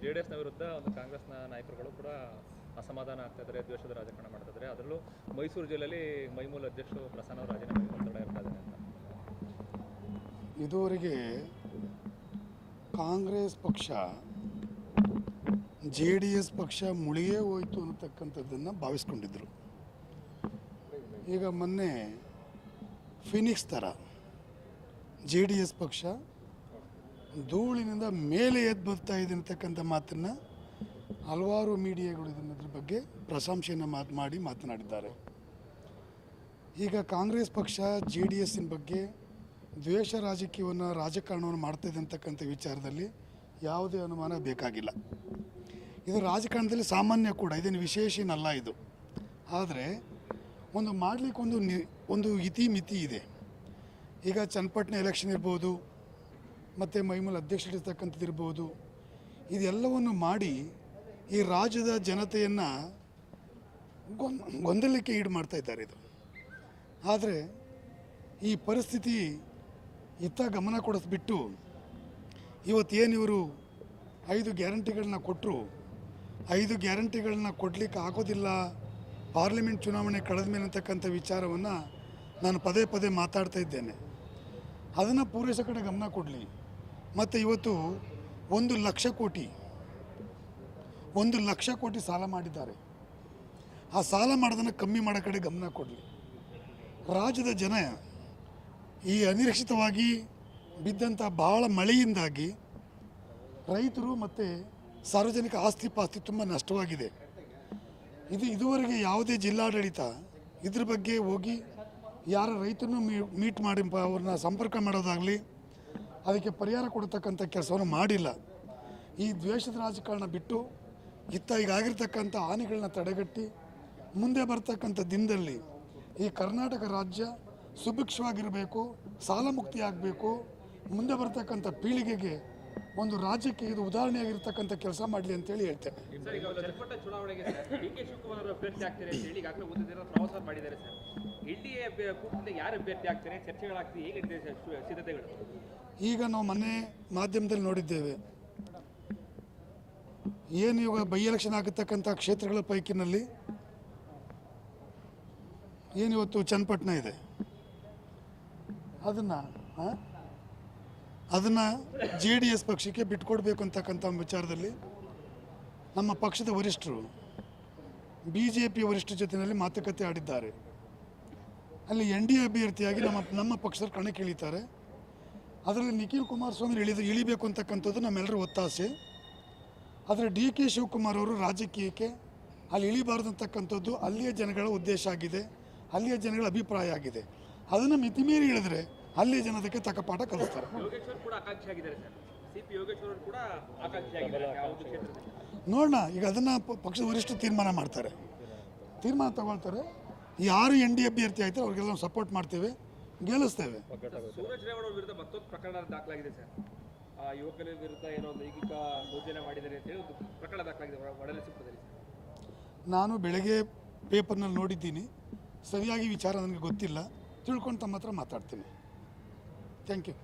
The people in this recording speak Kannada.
JDS ವಿರುದ್ಧ ಒಂದು ಕಾಂಗ್ರೆಸ್ನ ನಾಯಕರುಗಳು ಕೂಡ ಅಸಮಾಧಾನ ಆಗ್ತಾ ಇದ್ದಾರೆ, ದ್ವೇಷದ ರಾಜಕಾರಣ ಮಾಡ್ತಾ ಇದ್ದಾರೆ. ಅದರಲ್ಲೂ ಮೈಸೂರು ಜಿಲ್ಲೆಯಲ್ಲಿ ಮೈಮೂಲ ಅಧ್ಯಕ್ಷರು ಪ್ರಸನ್ನ ಅವರು ರಾಜೀನಾಮೆ ಒತ್ತಡ ಇರ್ತಾ ಇದ್ದಾರೆ ಅಂತ. ಇದುವರೆಗೆ ಕಾಂಗ್ರೆಸ್ ಪಕ್ಷ JDS ಪಕ್ಷ ಮುಳಿಯೇ ಹೋಯಿತು ಅನ್ನತಕ್ಕಂಥದ್ದನ್ನು ಭಾವಿಸ್ಕೊಂಡಿದ್ದರು. ಈಗ ಮೊನ್ನೆ ಫಿನಿಕ್ಸ್ ಥರ JDS ಪಕ್ಷ ಧೂಳಿನಿಂದ ಮೇಲೆ ಎದ್ದು ಬರ್ತಾ ಇದೆ ಅಂತಕ್ಕಂಥ ಮಾತನ್ನು ಹಲವಾರು ಮೀಡಿಯಾಗಳು ಇದರ ಬಗ್ಗೆ ಪ್ರಶಂಸೆಯನ್ನು ಮಾತನಾಡಿದ್ದಾರೆ. ಈಗ ಕಾಂಗ್ರೆಸ್ ಪಕ್ಷ JDSನ ಬಗ್ಗೆ ದ್ವೇಷ ರಾಜಕಾರಣವನ್ನು ಮಾಡ್ತಾಯಿದೆ ಅಂತಕ್ಕಂಥ ವಿಚಾರದಲ್ಲಿ ಯಾವುದೇ ಅನುಮಾನ ಬೇಕಾಗಿಲ್ಲ. ಇದು ರಾಜಕಾರಣದಲ್ಲಿ ಸಾಮಾನ್ಯ ಕೂಡ, ಇದೇನು ವಿಶೇಷನಲ್ಲ ಇದು. ಆದರೆ ಒಂದು ಮಾಡಲಿಕ್ಕೆ ಒಂದು ಇತಿಮಿತಿ ಇದೆ. ಈಗ ಚನ್ನಪಟ್ಟಣ ಎಲೆಕ್ಷನ್ ಇರ್ಬೋದು, ಮತ್ತು ಮೈಮೂಲ ಅಧ್ಯಕ್ಷರಿರ್ತಕ್ಕಂಥದ್ದು ಇರ್ಬೋದು, ಇದೆಲ್ಲವನ್ನು ಮಾಡಿ ಈ ರಾಜ್ಯದ ಜನತೆಯನ್ನು ಗೊಂದಲಕ್ಕೆ ಈಡು ಮಾಡ್ತಾ ಇದ್ದಾರೆ. ಇದು ಆದರೆ ಈ ಪರಿಸ್ಥಿತಿ ಇತ್ತ ಗಮನ ಕೊಡಿಸ್ಬಿಟ್ಟು ಇವತ್ತೇನು ಇವರು 5 ಗ್ಯಾರಂಟಿಗಳನ್ನ ಕೊಟ್ಟರು, 5 ಗ್ಯಾರಂಟಿಗಳನ್ನ ಕೊಡಲಿಕ್ಕೆ ಆಗೋದಿಲ್ಲ ಪಾರ್ಲಿಮೆಂಟ್ ಚುನಾವಣೆ ಕಳೆದ ಮೇಲೆ ಅಂತಕ್ಕಂಥ ವಿಚಾರವನ್ನು ನಾನು ಪದೇ ಪದೇ ಮಾತಾಡ್ತಾ ಇದ್ದೇನೆ. ಅದನ್ನು ಪೂರೈಸೋ ಕಡೆ ಗಮನ ಕೊಡಲಿ. ಮತ್ತು ಇವತ್ತು 1 ಲಕ್ಷ ಕೋಟಿ ಸಾಲ ಮಾಡಿದ್ದಾರೆ. ಆ ಸಾಲ ಮಾಡೋದನ್ನು ಕಮ್ಮಿ ಮಾಡೋ ಕಡೆ ಗಮನ ಕೊಡಲಿ. ರಾಜ್ಯದ ಜನ ಈ ಅನಿರೀಕ್ಷಿತವಾಗಿ ಬಿದ್ದಂಥ ಭಾಳ ಮಳೆಯಿಂದಾಗಿ ರೈತರು ಮತ್ತು ಸಾರ್ವಜನಿಕ ಆಸ್ತಿ ಪಾಸ್ತಿ ತುಂಬ ನಷ್ಟವಾಗಿದೆ. ಇದುವರೆಗೆ ಯಾವುದೇ ಜಿಲ್ಲಾಡಳಿತ ಇದ್ರ ಬಗ್ಗೆ ಹೋಗಿ ಯಾರ ರೈತರನ್ನು ಮೀಟ್ ಮಾಡಿ ಅವ್ರನ್ನ ಸಂಪರ್ಕ ಮಾಡೋದಾಗಲಿ, ಅದಕ್ಕೆ ಪರಿಹಾರ ಕೊಡ್ತಕ್ಕಂಥ ಕೆಲಸವನ್ನು ಮಾಡಿಲ್ಲ. ಈ ದ್ವೇಷದ ರಾಜಕಾರಣ ಬಿಟ್ಟು ಈಗ ಆಗಿರ್ತಕ್ಕಂಥ ಹಾನಿಗಳನ್ನ ತಡೆಗಟ್ಟಿ ಮುಂದೆ ಬರ್ತಕ್ಕಂಥ ದಿನದಲ್ಲಿ ಈ ಕರ್ನಾಟಕ ರಾಜ್ಯ ಸುಭಿಕ್ಷವಾಗಿರಬೇಕು, ಸಾಲ ಮುಕ್ತಿ ಆಗಬೇಕು, ಮುಂದೆ ಬರ್ತಕ್ಕಂಥ ಪೀಳಿಗೆಗೆ ಒಂದು ರಾಜ್ಯಕ್ಕೆ ಇದು ಉದಾಹರಣೆಯಾಗಿರ್ತಕ್ಕಂಥ ಕೆಲಸ ಮಾಡಲಿ ಅಂತೇಳಿ ಹೇಳ್ತೇನೆ. ಚುನಾವಣೆಗೆ DK ಶಿವಕುಮಾರ್ ಅಭ್ಯರ್ಥಿ ಆಗ್ತಾರೆ ಅಂತ ಹೇಳಿ ಈಗಾಗಲೇ ಮಾಡಿದ್ದಾರೆ ಸರ್. NDA ಕೂಟದಿಂದ ಯಾರು ಅಭ್ಯರ್ಥಿ ಆಗ್ತಾರೆ, ಚರ್ಚೆಗಳಾಗ್ತದೆ, ಹೇಗಿದೆ ಸಿದ್ಧತೆಗಳು? ಈಗ ನಾವು ಮೊನ್ನೆ ಮಾಧ್ಯಮದಲ್ಲಿ ನೋಡಿದ್ದೇವೆ, ಏನು ಇವಾಗ ಬೈ ಎಲೆಕ್ಷನ್ ಆಗತಕ್ಕಂಥ ಕ್ಷೇತ್ರಗಳ ಪೈಕಿನಲ್ಲಿ ಏನಿವತ್ತು ಚನ್ನಪಟ್ಟಣ ಇದೆ, ಅದನ್ನು JDS ಪಕ್ಷಕ್ಕೆ ಬಿಟ್ಕೊಡ್ಬೇಕು ಅಂತಕ್ಕಂಥ ವಿಚಾರದಲ್ಲಿ ನಮ್ಮ ಪಕ್ಷದ ವರಿಷ್ಠರು BJP ವರಿಷ್ಠರ ಜೊತೆಯಲ್ಲಿ ಮಾತುಕತೆ ಆಡಿದ್ದಾರೆ. ಅಲ್ಲಿ NDA ಅಭ್ಯರ್ಥಿಯಾಗಿ ನಮ್ಮ ಪಕ್ಷದ ಕಣಕ್ಕೆ ಇಳಿತಾರೆ. ಅದರಲ್ಲಿ ನಿಖಿಲ್ ಕುಮಾರಸ್ವಾಮಿ ಇಳಿಬೇಕು ಅಂತಕ್ಕಂಥದ್ದು ನಮ್ಮೆಲ್ಲರ ಒತ್ತಾಸೆ. ಆದರೆ DK ಶಿವಕುಮಾರ್ ಅವರು ರಾಜಕೀಯಕ್ಕೆ ಅಲ್ಲಿ ಇಳಿಬಾರ್ದಂತಕ್ಕಂಥದ್ದು ಅಲ್ಲಿಯ ಜನಗಳ ಉದ್ದೇಶ ಆಗಿದೆ, ಅಲ್ಲಿಯ ಜನಗಳ ಅಭಿಪ್ರಾಯ ಆಗಿದೆ. ಅದನ್ನು ಮಿತಿಮೀರಿ ಇಳಿದ್ರೆ ಅಲ್ಲಿಯ ಜನತೆಗೆ ತಕ್ಕ ಪಾಠ ಕಲಿಸ್ತಾರೆ. ನೋಡೋಣ, ಈಗ ಅದನ್ನು ಪಕ್ಷದ ವರಿಷ್ಠರು ತೀರ್ಮಾನ ತಗೊಳ್ತಾರೆ. ಯಾರು NDA ಅಭ್ಯರ್ಥಿ ಆಯ್ತಾರೆ ಅವ್ರಿಗೆಲ್ಲ ಸಪೋರ್ಟ್ ಮಾಡ್ತೇವೆ, ಗೆಲ್ಲಿಸ್ತೇವೆ. ಸೂರಜ್ ರೇವಣ್ಣ ವಿರುದ್ಧ ಮತ್ತೊಂದು ಪ್ರಕರಣ ದಾಖಲಾಗಿದೆ ಸರ್. ಯುವಕರ ವಿರುದ್ಧ ಏನೋ ಲೈಂಗಿಕ ದೌರ್ಜನ್ಯ ಮಾಡಿದ್ದಾರೆ ಅಂತ ಹೇಳಿ ಒಂದು ಪ್ರಕರಣ ದಾಖಲಾಗಿದೆ ಒಡಲಿಸಿಪುರದಲ್ಲಿ. ನಾನು ಬೆಳಗ್ಗೆ ಪೇಪರ್ನಲ್ಲಿ ನೋಡಿದ್ದೀನಿ, ಸರಿಯಾಗಿ ವಿಚಾರ ನನಗೆ ಗೊತ್ತಿಲ್ಲ, ತಿಳ್ಕೊಂಡು ತಮ್ಮ ಹತ್ರ ಮಾತಾಡ್ತೀನಿ. Thank you.